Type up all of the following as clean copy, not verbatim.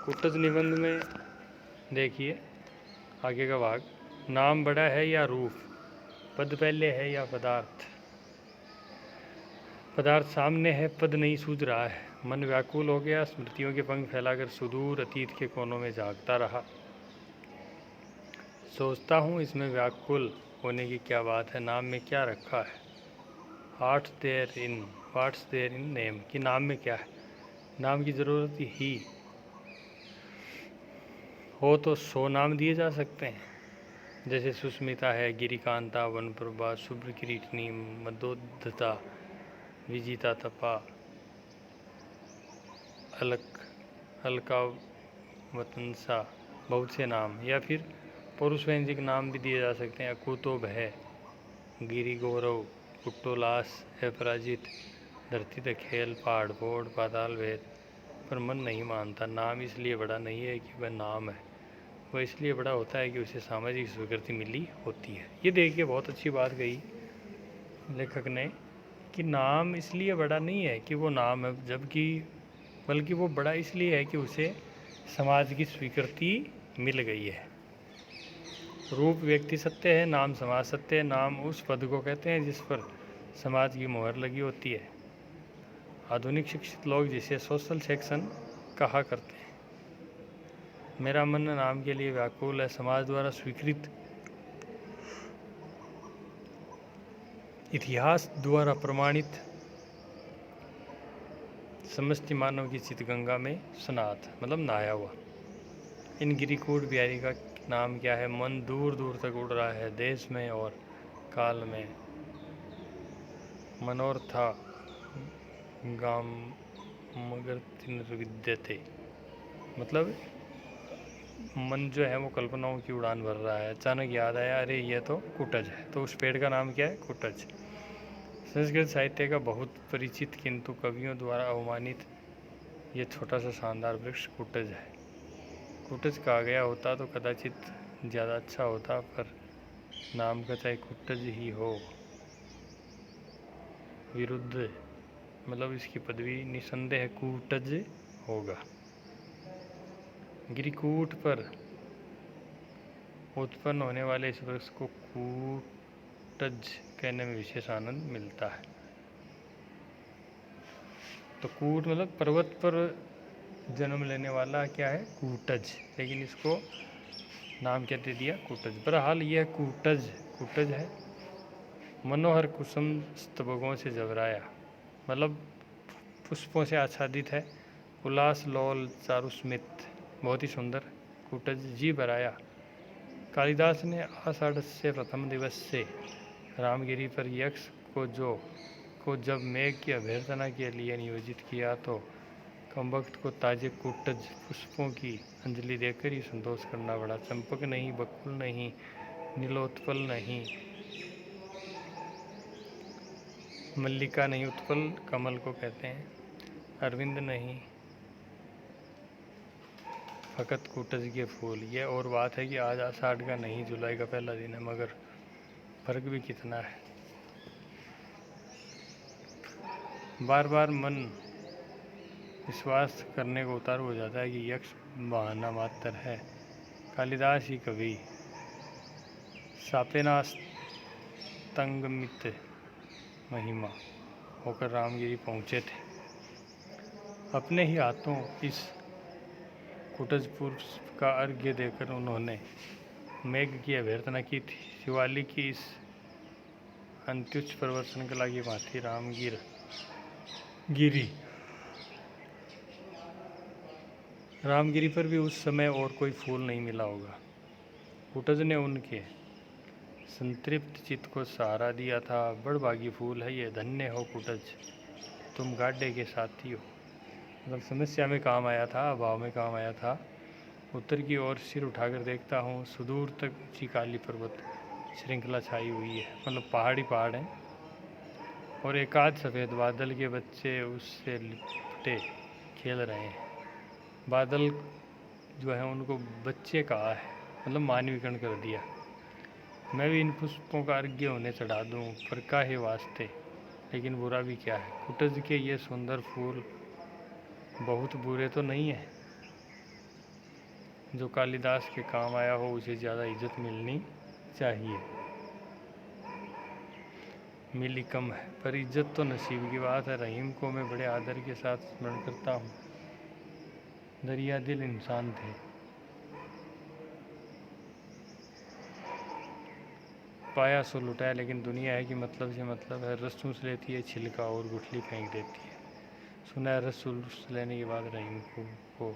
कुटज निबंध में देखिए आगे का भाग। नाम बड़ा है या रूप, पद पहले है या पदार्थ। पदार्थ सामने है, पद नहीं सूझ रहा है। मन व्याकुल हो गया, स्मृतियों के पंख फैलाकर सुदूर अतीत के कोनों में झांकता रहा। सोचता हूँ इसमें व्याकुल होने की क्या बात है, नाम में क्या रखा है। व्हाट्स देयर इन नेम, कि नाम में क्या है। नाम की ज़रूरत ही हो तो 100 नाम दिए जा सकते हैं, जैसे सुस्मिता है, गिरिकांता, वनप्रभा, शुभ्र किरीटनी, मदोद्धता, विजिता, तपा, अलकावतंसा, बहुत से नाम। या फिर पौरुषव्यंजक नाम भी दिए जा सकते हैं। अकुतो, भय, गिरि, गौरव, कुट्टोलास, अपराजित, धरती तखेल, पहाड़ फोड़, पाताल भेद। पर मन नहीं मानता। नाम इसलिए बड़ा नहीं है कि वह नाम है, वह इसलिए बड़ा होता है कि उसे सामाजिक स्वीकृति मिली होती है। ये देखिए बहुत अच्छी बात कही लेखक ने कि नाम इसलिए बड़ा नहीं है कि वो नाम है, जबकि बल्कि वो बड़ा इसलिए है कि उसे समाज की स्वीकृति मिल गई है। रूप व्यक्ति सत्य है, नाम समाज सत्य है। नाम उस पद को कहते हैं जिस पर समाज की मोहर लगी होती है। आधुनिक शिक्षित लोग जिसे सोशल सेक्शन कहा करते हैं। मेरा मन नाम के लिए व्याकुल है। समाज द्वारा स्वीकृत, इतिहास द्वारा प्रमाणित समस्त मानव की चितगंगा में स्नात, मतलब नहाया हुआ। इन गिरिकूट बिहारी का नाम क्या है। मन दूर दूर तक उड़ रहा है, देश में और काल में। मनोरथा गाम मगर विद्यते, मतलब मन जो है वो कल्पनाओं की उड़ान भर रहा है। अचानक याद आया, अरे ये तो कुटज है। तो उस पेड़ का नाम क्या है, कुटज। संस्कृत साहित्य का बहुत परिचित किंतु कवियों द्वारा अवमानित ये छोटा सा शानदार वृक्ष कुटज है। कुटज कहा गया होता तो कदाचित ज़्यादा अच्छा होता, पर नाम का चाहे कुटज ही हो, विरुद्ध मतलब इसकी पदवी निसंदेह कूटज होगा। गिरिकूट पर उत्पन्न होने वाले इस वृक्ष को कूटज कहने में विशेष आनंद मिलता है। तो कूट मतलब पर्वत पर जन्म लेने वाला क्या है, कूटज, लेकिन इसको नाम क्या दे दिया, कूटज। बहरहाल यह कूटज है। मनोहर कुसुम स्तबकों से जबराया, मतलब पुष्पों से आच्छादित है। उल्लास लोल चारुस्मित, बहुत ही सुंदर कूटज जी बराया। कालिदास ने आषाढ़ से प्रथम दिवस से रामगिरी पर यक्ष को जब मेघ की अभ्यर्थना के लिए नियोजित किया तो कमबख्त को ताजे कूटज पुष्पों की अंजलि देकर ही संतोष करना पड़ा। चंपक नहीं, बकुल नहीं, नीलोत्पल नहीं, मल्लिका नहीं, उत्पल कमल को कहते हैं, अरविंद नहीं, फकत कूटज के फूल। यह और बात है कि आज आषाढ़ का नहीं, जुलाई का पहला दिन है, मगर फर्क भी कितना है। बार बार मन विश्वास करने को उतारू हो जाता है कि यक्ष बहाना मात्र है। कालिदास ही कवि सापेनास्तंगमित महिमा होकर रामगिरी पहुँचे थे। अपने ही हाथों इस कुटज पुष्प का अर्घ्य देकर उन्होंने मेघ की अभ्यर्थना की थी। शिवालिक की इस अंत्युच्च प्रवर्तन कला की भांति रामगिरी पर भी उस समय और कोई फूल नहीं मिला होगा। कुटज ने उनके संतृप्त चित्त को सहारा दिया था। बड़भागी फूल है ये, धन्य हो कुटज, तुम गाड्डे के साथी हो। मतलब समस्या में काम आया था, अभाव में काम आया था। उत्तर की ओर सिर उठाकर देखता हूँ, सुदूर तक ऊंची काली पर्वत श्रृंखला छाई हुई है, मतलब पहाड़ हैं, और एकाध सफ़ेद बादल के बच्चे उससे लिपटे खेल रहे हैं। बादल जो है उनको बच्चे कहा है, मतलब मानवीकरण कर दिया। मैं भी इन पुष्पों का अर्घ्य उन्हें चढ़ा दूँ, पर काहे वास्ते, लेकिन बुरा भी क्या है। कुटज के ये सुंदर फूल बहुत बुरे तो नहीं हैं। जो कालिदास के काम आया हो उसे ज़्यादा इज्जत मिलनी चाहिए। मिली कम है पर इज्जत तो नसीब की बात है। रहीम को मैं बड़े आदर के साथ स्मरण करता हूँ। दरिया दिल इंसान थे। पाया सो लुटाया, लेकिन दुनिया है कि मतलब से मतलब है। रस चूस लेती है छिलका और गुठली फेंक देती है। सुना है रस चूस लेने के बाद रहीम को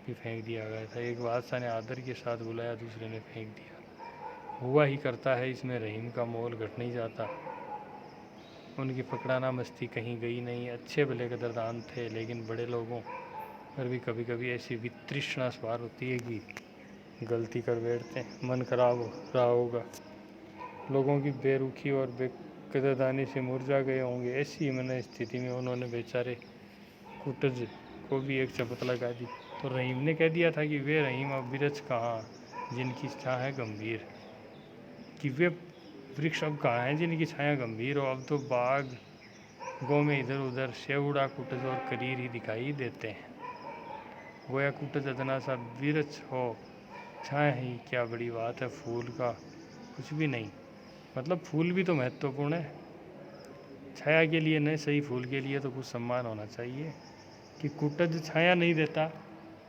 भी फेंक दिया गया था। एक बादशाह ने आदर के साथ बुलाया, दूसरे ने फेंक दिया। हुआ ही करता है, इसमें रहीम का मोल घट नहीं जाता। उनकी पकड़ाना मस्ती कहीं गई नहीं। अच्छे भले कदरदान थे, लेकिन बड़े लोगों पर भी कभी कभी ऐसी वितृष्णा सवार होती है कि गलती कर बैठते हैं। मन खराब हो रहा होगा, लोगों की बेरुखी और बेकदरदानी से मुरझा गए होंगे। ऐसी मन स्थिति में उन्होंने बेचारे कुटज को भी एक चपत लगा दी। तो रहीम ने कह दिया था कि वे रहीम अब विरज कहाँ, जिनकी छाया है गंभीर, कि वे वृक्ष अब कहाँ हैं जिनकी छाया गंभीर हो। अब तो बाग गो में इधर उधर सेवड़ा कुटज और करीर ही दिखाई देते हैं। गोया कुटज अदना सा विरज हो, छाया ही क्या बड़ी बात है। फूल का कुछ भी नहीं, मतलब फूल भी तो महत्वपूर्ण है। छाया के लिए नहीं, सही फूल के लिए तो कुछ सम्मान होना चाहिए। कि कुटज छाया नहीं देता,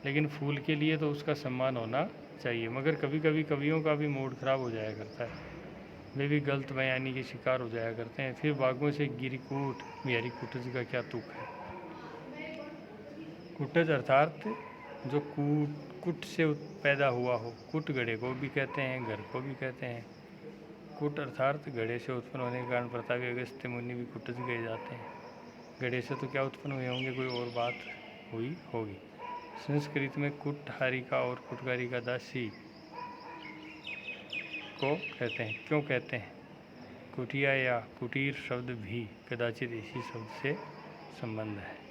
लेकिन फूल के लिए तो उसका सम्मान होना चाहिए। मगर कभी कभी कवियों का भी मूड खराब हो जाया करता है। वे भी गलत बयानी के शिकार हो जाया करते हैं। फिर बागों से गिरिकूट बिहारी कुटज का क्या तुक है। कुटज अर्थात जो कुट से पैदा हुआ हो। कुट गड़े को भी कहते हैं, घर को भी कहते हैं। कुट अर्थात गड़े से उत्पन्न होने के कारण प्रतापी अगस्त्य मुनि भी कुटज गए जाते हैं। गड़े से तो क्या उत्पन्न हुए होंगे, कोई और बात हुई होगी। संस्कृत में कुटहारिका और कुटकारिका दासी को कहते हैं। क्यों कहते हैं? कुटिया या कुटीर शब्द भी कदाचित इसी शब्द से संबंध है।